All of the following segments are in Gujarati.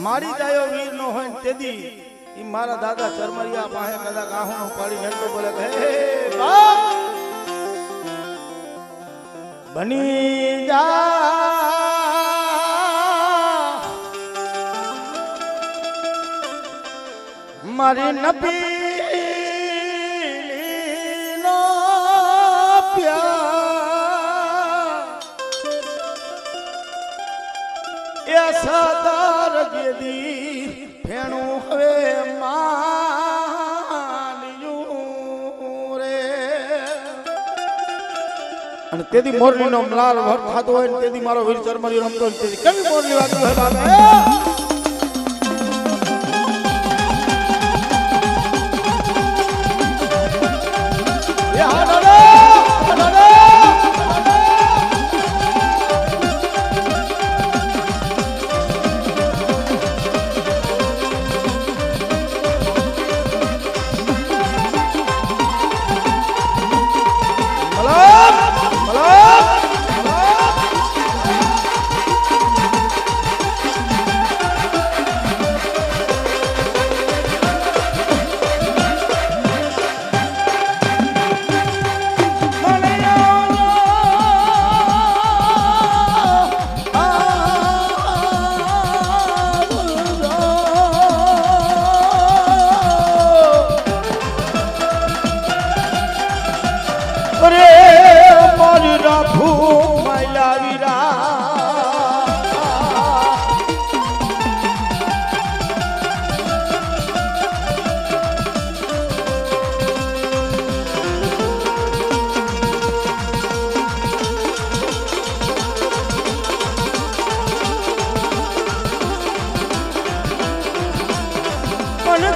મારી જાયો વીર નો હોય તેદી ઈ મારા દાદા ચરમરિયા પાસે કદાચ આહુનો પાડી નેટલો બોલે હે બાપ બની જા મારી નબી નો પ્યાર એ સદાર ગેદી ફેણું હવે માન્યું રે અને તેદી મોરલી નો મલાર ભર ખાતો હોય ને તેદી મારો વીર ચરમરિયો રમતો હોય તેદી કેવી મોરલી વાગતું હે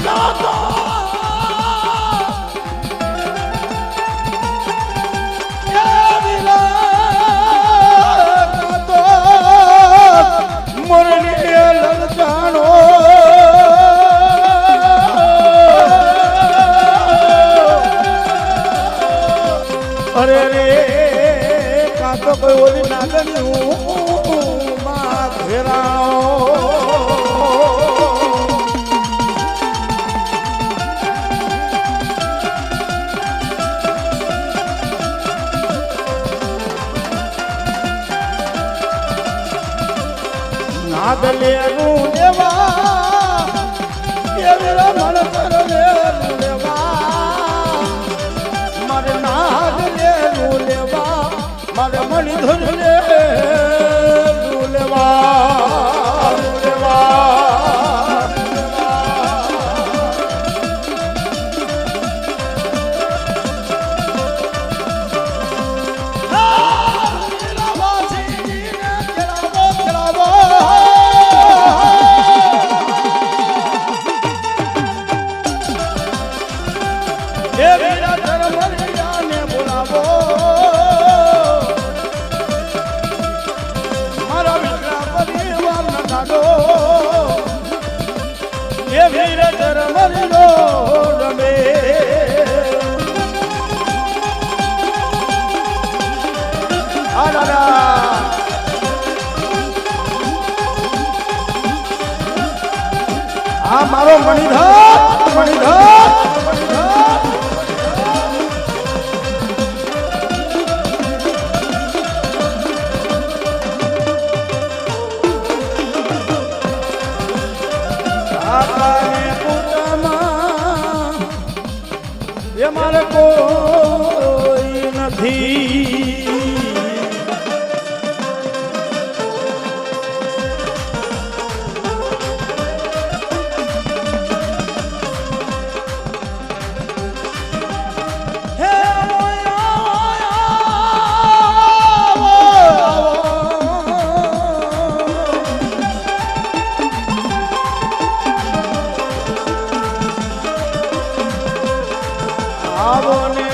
બાબા અરે રે કાતો કોઈ ઓલી નાગણ્યું માં ઘેરાઓ નાગલેરું દેવા એવી રમણ કરલેરું દેવા મારે નાગલેરું લેવા મારે મણિધર લેરું લેવા વીર ચરમરિયો રમે આ મારો મણિધર એ મારે કોઈ નથી આવો ને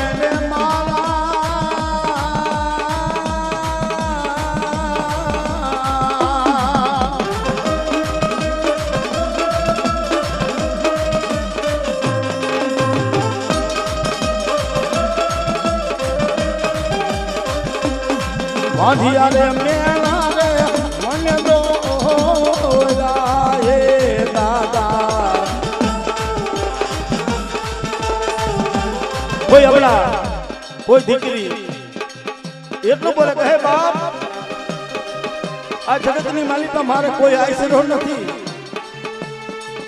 માધિયા રે મેળા રે મને દો રાહે મળ્યા કોઈ દીકરી એટલું બોલે કે હે બાપ આ જગતની માલિકા મારે કોઈ આશરો નથી,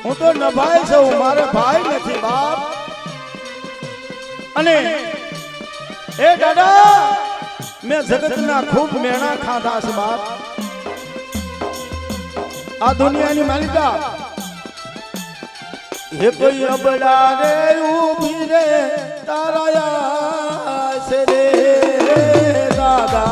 હું તો નભાઈ છું, મારે ભાઈ નથી બાપ. અને એ દાદા મેં જગતના ખૂબ મેણા ખાધા છે બાપ. આ દુનિયાની માલિકા હે કોઈ અબડા રે ઉભી રે તારા છે રે દાદા.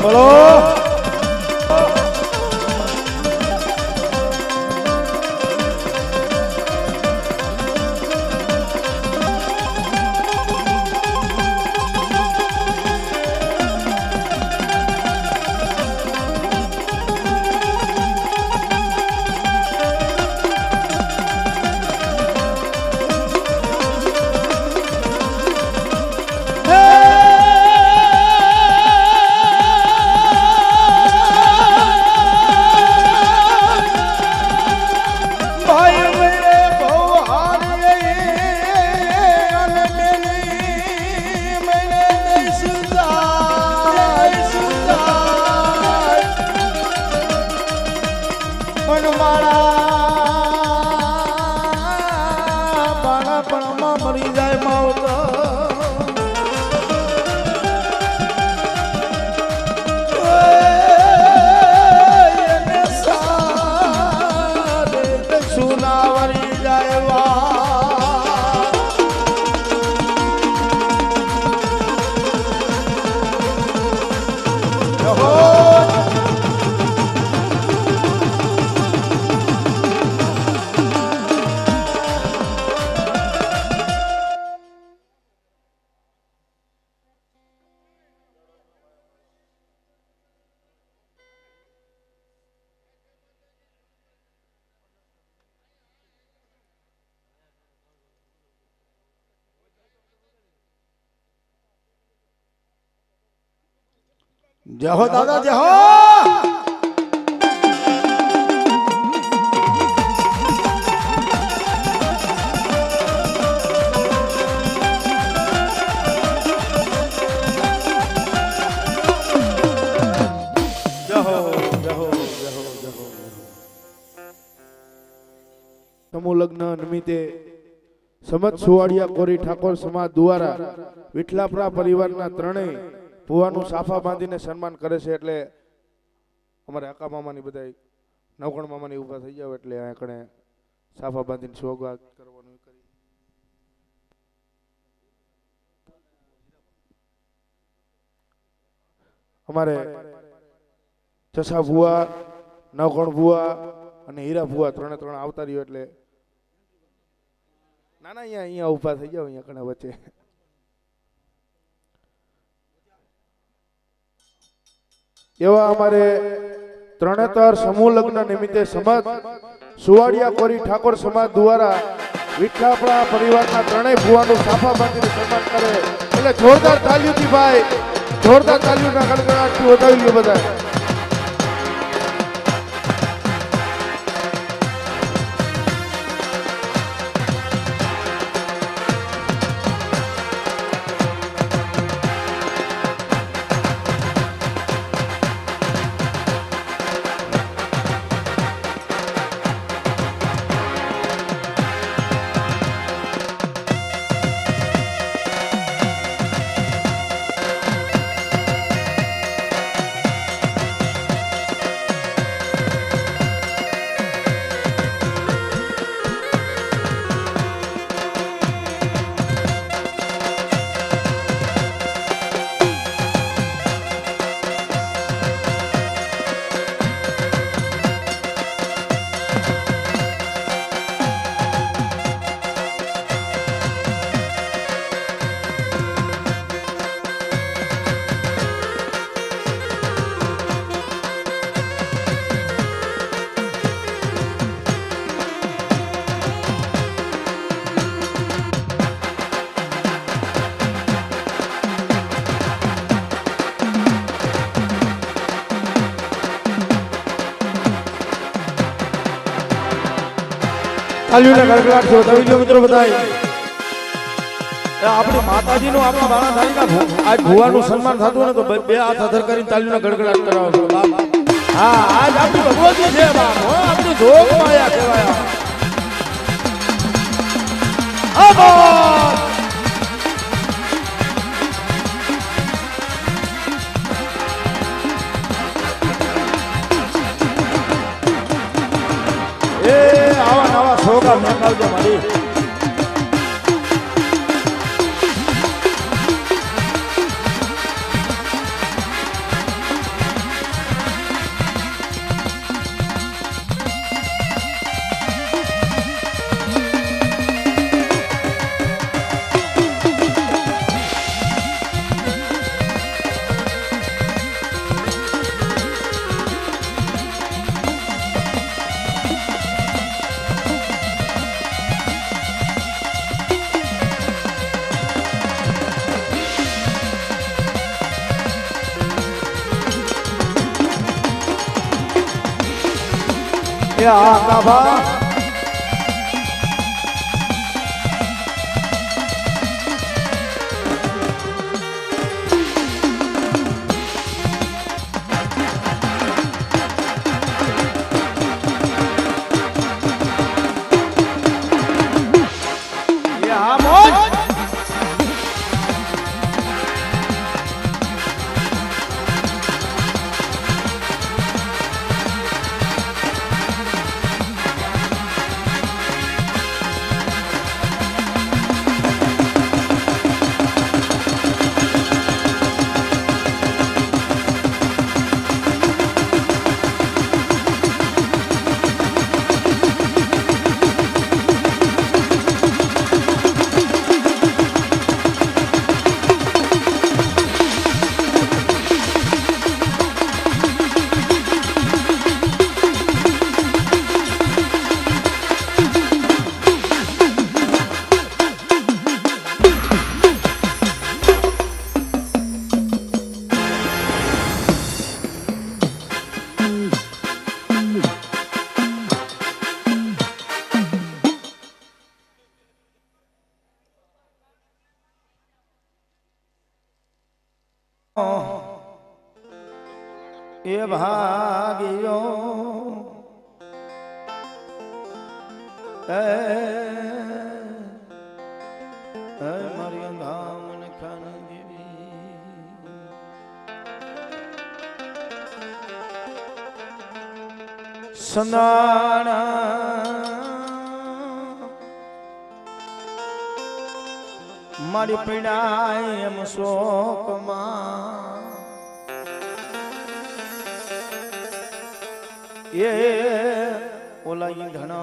બોલો જય હો દાદા જય હો. સમૂહ લગ્ન નિમિત્તે સમત સુવાડિયા કોરી ઠાકોર સમાજ દ્વારા વિઠલાપરા પરિવારના ત્રણેય ભુવાનું સાફા બાંધીને સન્માન કરે છે. એટલે અમારે આકા મામાની બધા નવગણ મામાની ઊભા થઈ જાવ એટલે આ કણે સાફા બાંધીને સ્વાગત કરવાનું કરી. અમારે જસા ભુવા, નવગણ ભુવા અને હીરા ભુવા ત્રણે ત્રણ આવતા રહ્યો એટલે ના ના અહીંયા ઊભા થઈ જાવ અહીંયા કણે વચ્ચે. એવા અમારે ત્રણેતર સમૂહ લગ્ન નિમિત્તે સમત સુવાડિયા કોરી ઠાકોર સમાજ દ્વારા વિઠલાપરા પરિવારના ત્રણેય ભુવાનું સાફા બાંધીને સન્માન કરે એટલે જોરદાર તાલીઓથી ભાઈ, જોરદાર તાલીઓના ગણગણાટથી વધાવી લ્યો બધા. તાલીઓના ગડગડાટ છે વધાવી લ્યો મિત્રો બધાય. આપણી માતાજીનું આપણા બાળા ધારીના આજ ભુવાનું સન્માન થતું ને તો બે હાથ અધર કરીને તાલીઓના ગડગડાટ કરાવો છો બાપ. હા આજ આપણી ભગવતી છે બાપ, હો આપણી જોગ માયા કહેવાય. આવા નવા છોકરા મેકાવજો મારી. આકાભા એ ભાગ્યો મારી ધામન ખાન દેવી સંદાણા મારી પીડાય એમ શોકમાં એ ઓલા ઈંધણ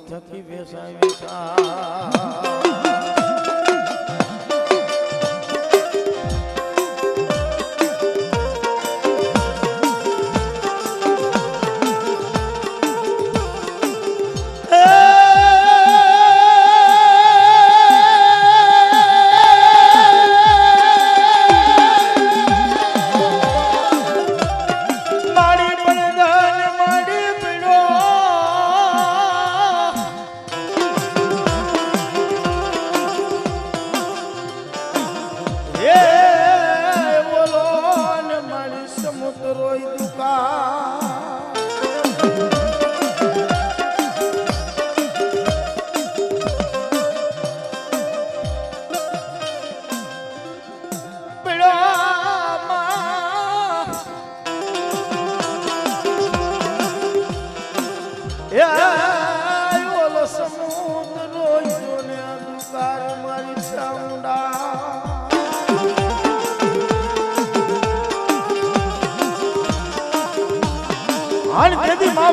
થકી વેસાય વેસા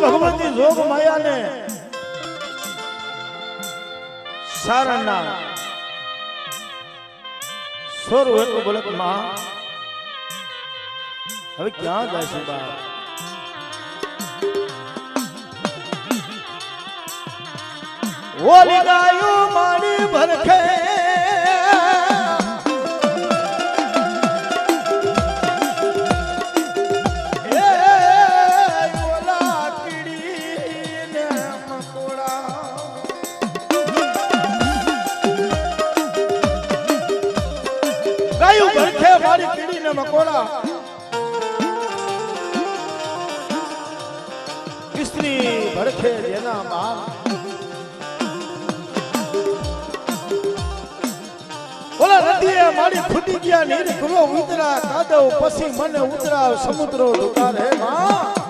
ભગવતી જોગ માયા ને સારણના સોરું એટલું બોલે કે માં હવે ક્યાં જાય છે બાપ ઓલી ગાયો મારી ભરખે મારી કીડી ને મકોડા સ્ત્રી ભડકે જેના બાપ ઓલા નદીએ મારી ફૂટી ગયા નીર કુલો ઉતરા કાદવ પછી મને ઉતરા સમુદ્રો દુકાર હે માં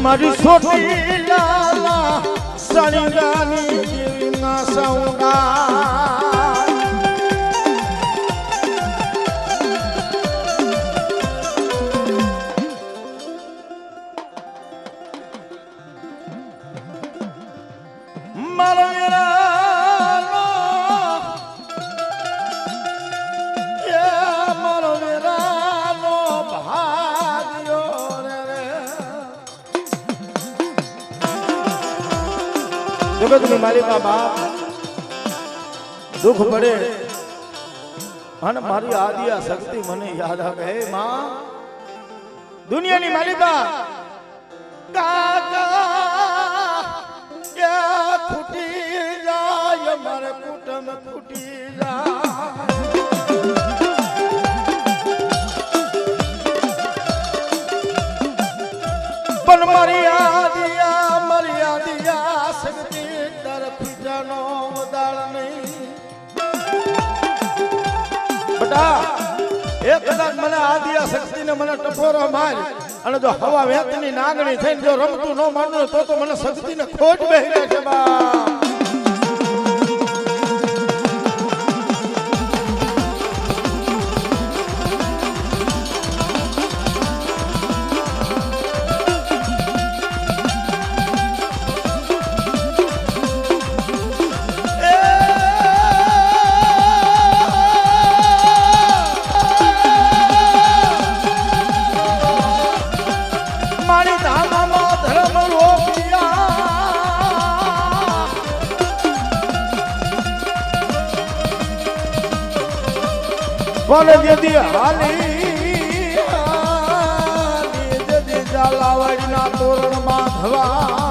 મારી છોટી લાલા સળિંગાની જેવી ના સૌડા જગતની માલિકા બાપ દુઃખ પડે અને મારી આદિયા શક્તિ મને યાદ આવે હે માં દુનિયાની માલિકા કાકા યા ખૂટી જાય મારે કુટુંબ ખૂટી જાય પણ મારી આદિયા શક્તિ તરફ જાનો વદાળ નહીં બટા એક કદાચ મને આદિયા શક્તિને મને ટપોરો માર અને જો હવા વેતની નાગણી થઈને જો રમતું ન માનું તો મને શક્તિને ખોટ બેહી રહે છે બા કોને દીદી હાલી દીદી જાલાવાડીના તોરણમાં ધવા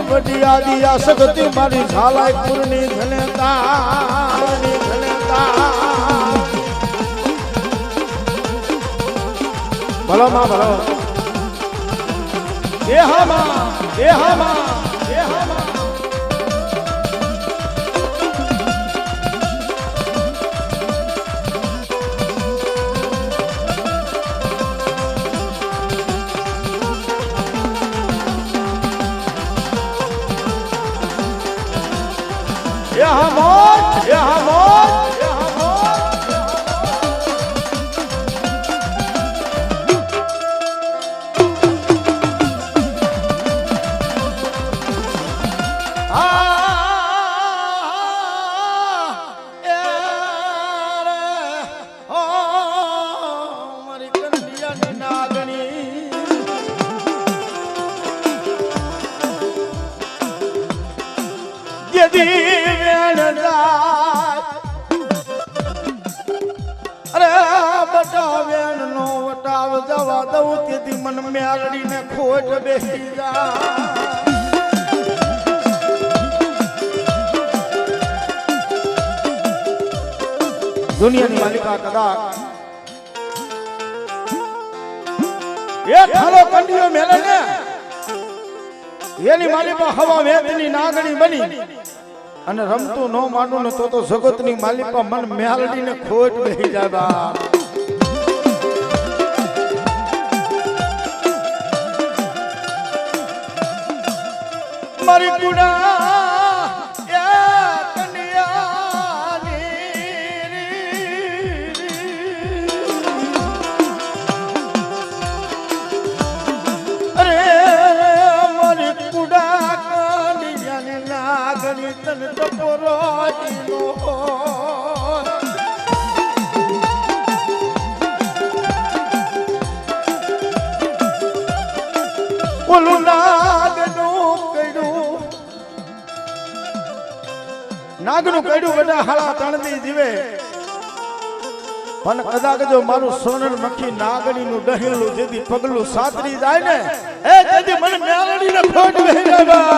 વડી આદિયા શક્તિ મારી ઝાલાય પૂર્ણી ધનેતા ભલો માં ભલો એ હા માં અરે બટાવ્યાન નો વટાવ જવા દઉં તેથી મન મેળડીને ખોટ બેસી જા દુનિયાની માલિકા કદાચ એક ખાલો કંડીઓ મેલે ને એની માલિકા હવા વેતની નાગણી બની અને રમતું ન માનું ને તો જગતની માલિકા મન મેલડીને ખોટ બેહી જાય બા મારી કુડા ઓલું નાગનું કડ્યું બેટા હાલા તણદી જીવે પણ કદાચ જો મારું સોનર મખી નાગણીનું ડહેલું જેથી પગલું સાતરી જાય ને એ તેથી મને મેલડીને ખોટ બેહી જાય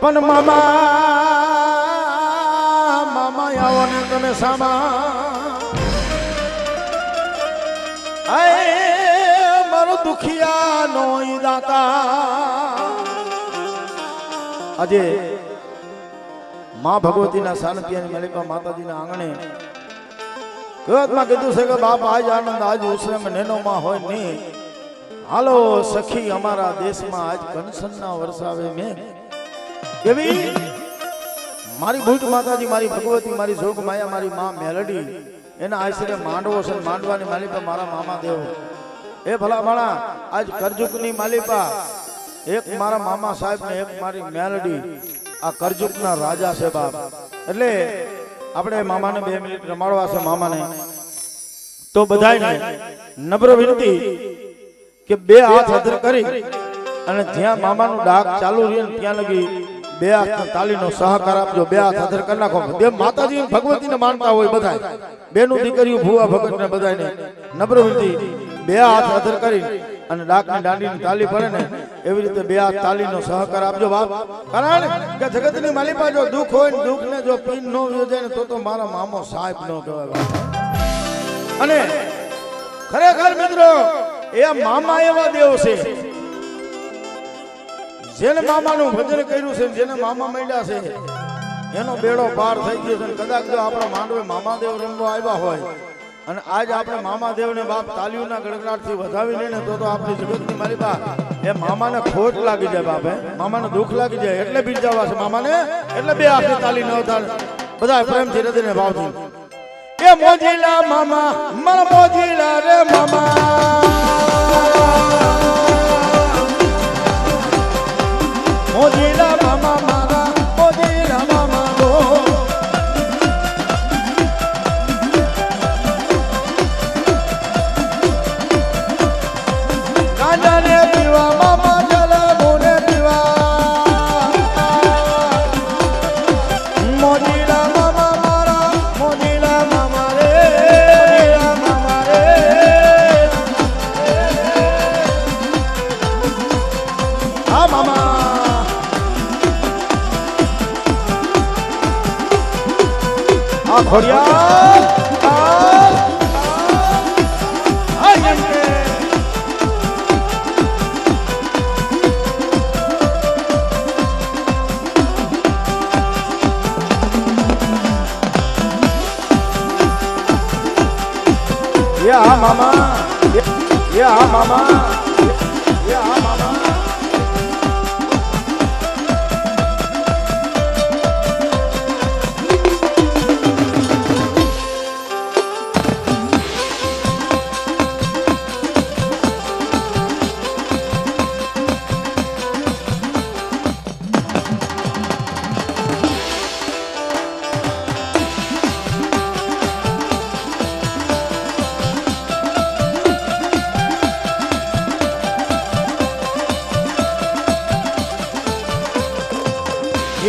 પણ મામા મામા આવો ને તમે સામા આય મારો દુખિયા નો દાતા આજે માં ભગવતીના સાનિધ્યની માલિકા માતાજીના આંગણે કહેવતમાં કીધું છે કે બાપ આજ આનંદ આજ ઉસરંગ નેનો માં હોય નહીં હાલો સખી અમારા દેશમાં આજ કંસનના વરસાવે મેં કેવી મારી ભૂત માતાજી મારી ભગવતી મારી જોગ માયા મારી માં મેલડી એના આશરે માંડવો છે માંડવાની માલિકા મારા મામા દેવ એ ભલા માણા આજ કરજુકની માલિકા એક મારા મામા સાહેબ ને એક મારી મેલડી આ કરજુકના રાજા છે બાપ એટલે આપણે મામાને 2 મિનિટ રમાડવા છે મામાને તો બધાયને નમ્ર વિનંતી કે 2 હાથ હાજર કરી અને જ્યાં મામાનું ડાક ચાલુ રહે ત્યાં લગી 2 હાથ તાલીનો સહકાર આપજો 2 હાથ હાજર કરી નાખો દેવ માતાજી ભગવતીને માનતા હોય બધાય બેનું દીકરીઓ ભુવા ભગતને બધાયને નમ્ર વિનંતી 2 હાથ હાજર કરી અને ડાકની દાંડીની તાલી પડે ને એવી રીતે 2 હાથ તાલીનો સહકાર આપજો બાપ કારણ કે જગતની માલિકા જો દુઃખ હોય ને દુઃખને જો પીન ન યોજે ને તો મારા મામો સાહેબ નો કહેવાય અને ખરેખર મિત્રો એ મામા એવા દેવ છે જેને મામાનું ભજન કર્યું છે જેને મામા માંડ્યા છે એનો બેડો પાર થઈ ગયો છે કદાચ જો આપણા માંડવે મામાદેવ રમવા આવ્યા હોય અને આજ આપણે મામાદેવને બાપ તાલીઓના ગડગડાટથી વધાવી લઈને તો આપણી જગતની માલિકા એ મામાને ખોટ લાગી જાય બાપ મામાને દુઃખ લાગી જાય એટલે બીજાવા છે મામાને એટલે 2 હાથની તાલી ન થાય બધા પ્રેમથી હૃદયને ભાવથી એ મોજીલા મામા મારા મોજીલા રે મામા મોજીલા મામા મારા મોજીલા મામા ગો કાંડાને પીવા મામા જલાબોને પીવા મોજીલા મામા મારા મોજીલા મામા રે મામા રે આ મામા આ ખોડિયા Yeah, mama. Yeah, mama. Yeah, mama.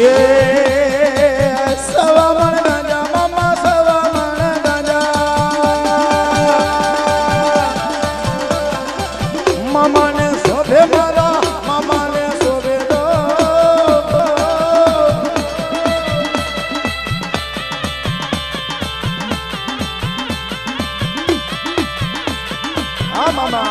Yeah, sawa man ganja mama sawa man ganja mama ne sobe mara mama ne sobe do ah mama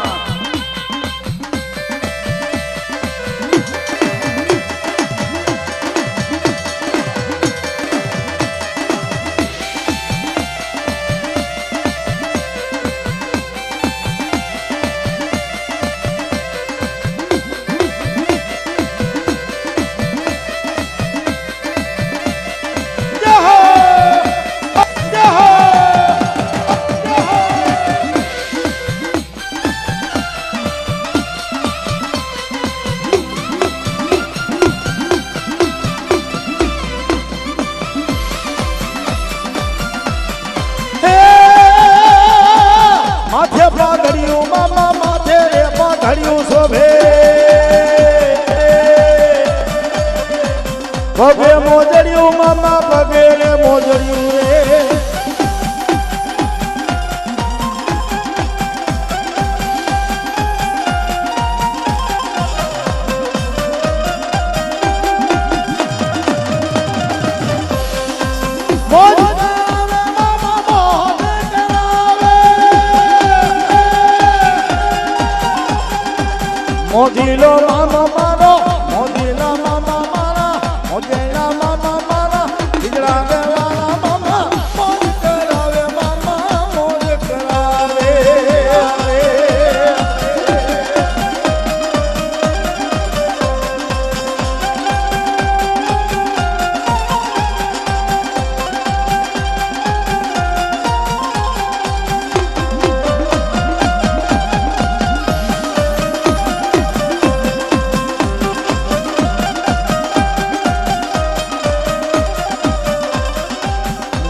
મોજીલો મામા મારો મોજીલા મામા મારા મોજીલા મામા મારા હિજડા દેવાના મામા મોજ કરાવે મામા મોજ કરાવે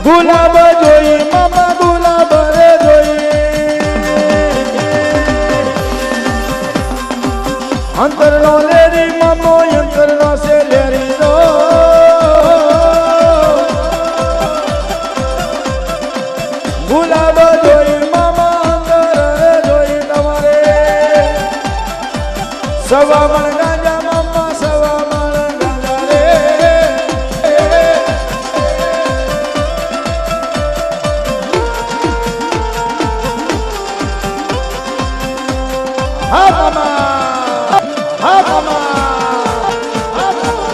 ગુલાબ જોઈ મામા ગુલાબ રે જોઈ અંતરનો લેરી મામો અંતરનો સે લેરી રો ગુલાબ જોઈ મામા અંતર રે જોઈ તમારે સવા મણ ગાંજા મામા સવા મણ ગાંજા રે હા મામા હા મામા હા મામા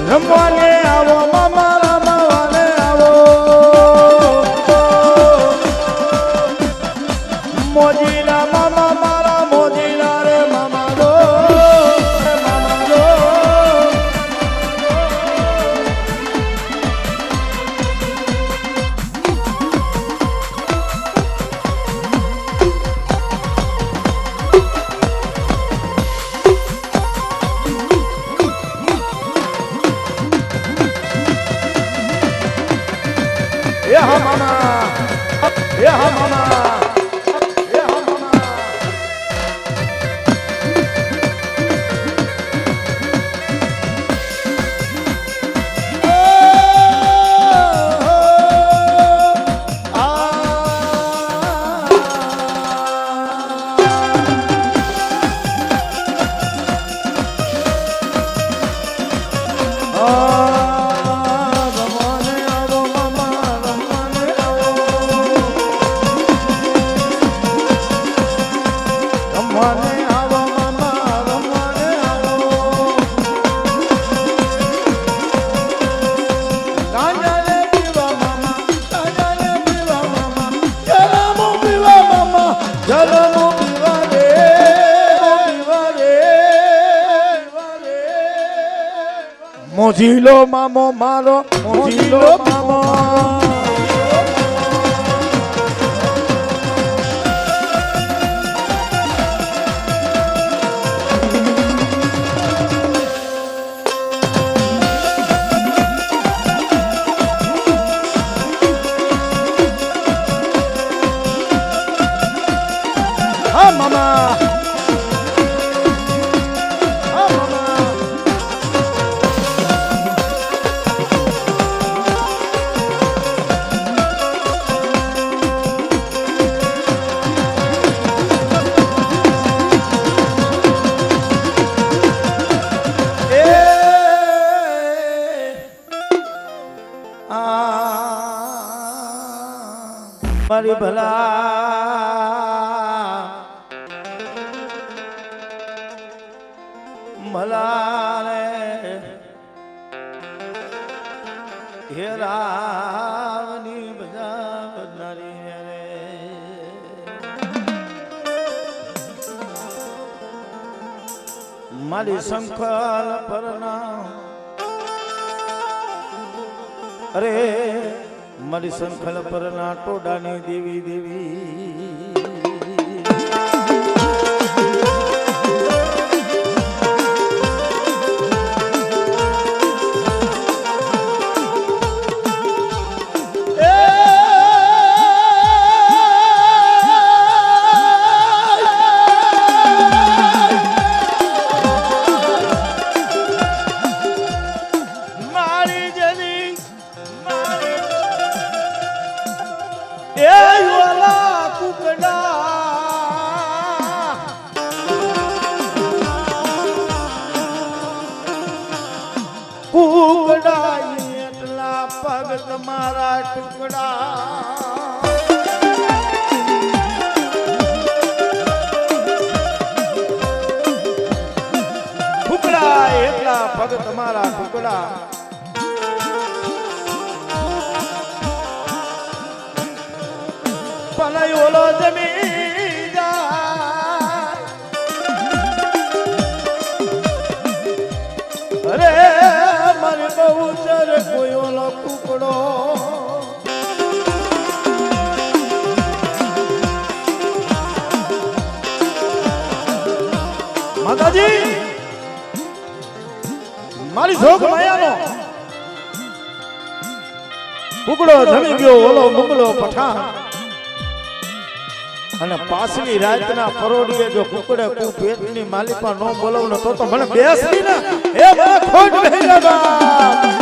રમવાને આવો મામા રમવાને આવો મોજીલા મામા મારા મોજીલા રે મામા રો મામા રો એ હા મામા એ હા મામા એ હા મામા મોજીલો મામો મારો મોજીલો મામો હા મામા મારી ભલા મલાને હેરાની બધા બદનારી રે મારી સંખલ પરના અરે મારી સંખલ પરના ટોડાની દેવી દેવી એ પગ તમારા ટુકડા ટુકડા એટલા પગ તમારા ટુકડા પણ ઓલો જમીનદાર અરે મારે બહુ ચર કોઈ ઓલો ટુકડો માતાજી મારી જોગ માયાનો ટુકડો જમી ગયો ઓલો મુગલો પઠાણ અને પાછલી રાતના પરોડીએ જો કુકડે કુ પેટની માલિકા નો બોલાવનો તો મને બેસી ને એ મને ખોટ બેહી બાપ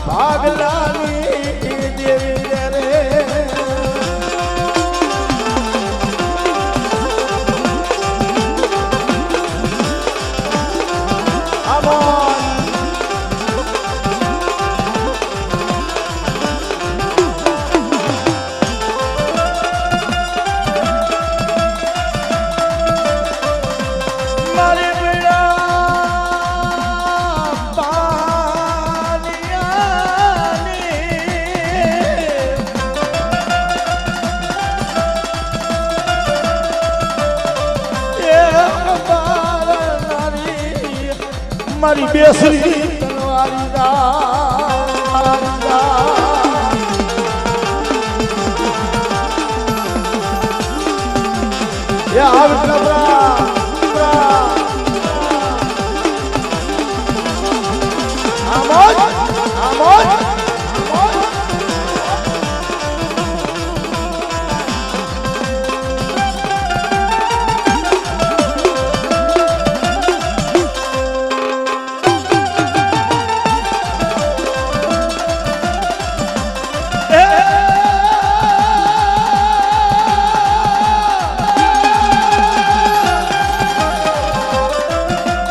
ભાગલાની દેવી રે મારી બેસરી તલવારી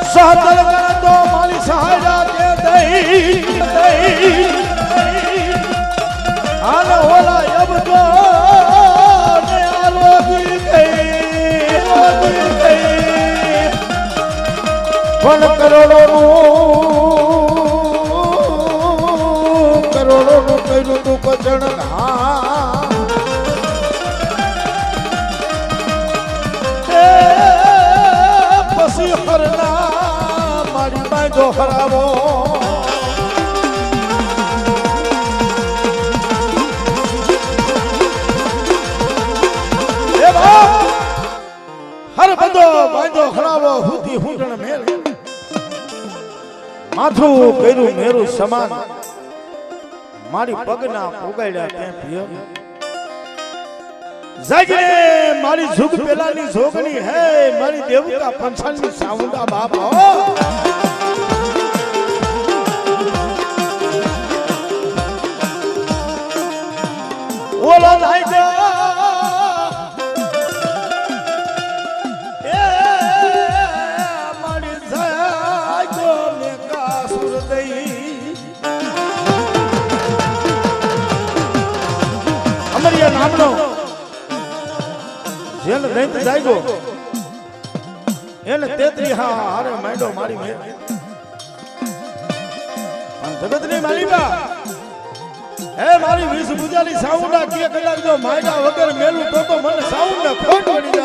સહતર કર તો મારી સહાયરા દે દઈ આન ઓલા અબજો ને આલોગી ગઈ પણ કરોડોનું કર્યું તું કચણ પછી હરના મારી બાંધો ખરાબો હર બધો બાંધો ખરાબો હુતી હુંટણ મેલ માથું કર્યું મેરું સમાન મારી પગના પોગાડ્યા તે પિયર જાગીને મારી ઝુગ પેલાની ઝોગણી હે મારી દેવકા પંછાની સાઉન્ડા બાપા ઓલો જાય છે એ મારી જાય ને કાસુર દઈ અમરિયા નામનો જેને દૈત જાગ્યો એને તેત્રી હા હારે માંડો મારી મેં જગતની માલિકા હે મારી વિષ બુજાની સાઉન્ડા કે કલાક જો માયડા વગર મેલું તો મને સાઉન્ડ ખોટ વળી